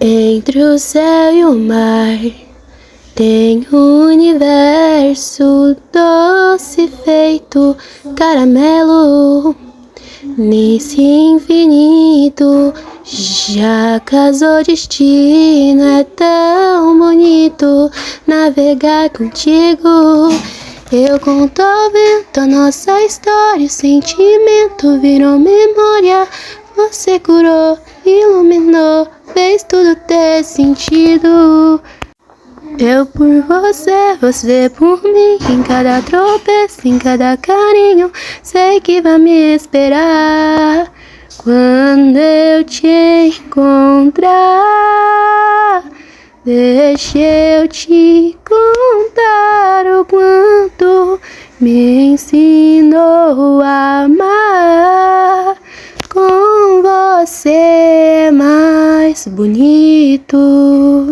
Entre o céu e o mar tem um universo doce feito caramelo. Nesse infinito já casou destino. É tão bonito navegar contigo. Eu conto ao vento a nossa história, o sentimento virou memória. Você curou, iluminou, fez tudo ter sentido. Eu por você, você por mim. Em cada tropeço, em cada carinho, sei que vai me esperar. Quando eu te encontrar, deixa eu te contar o quanto me ensinou a amar. Com você é mais bonito.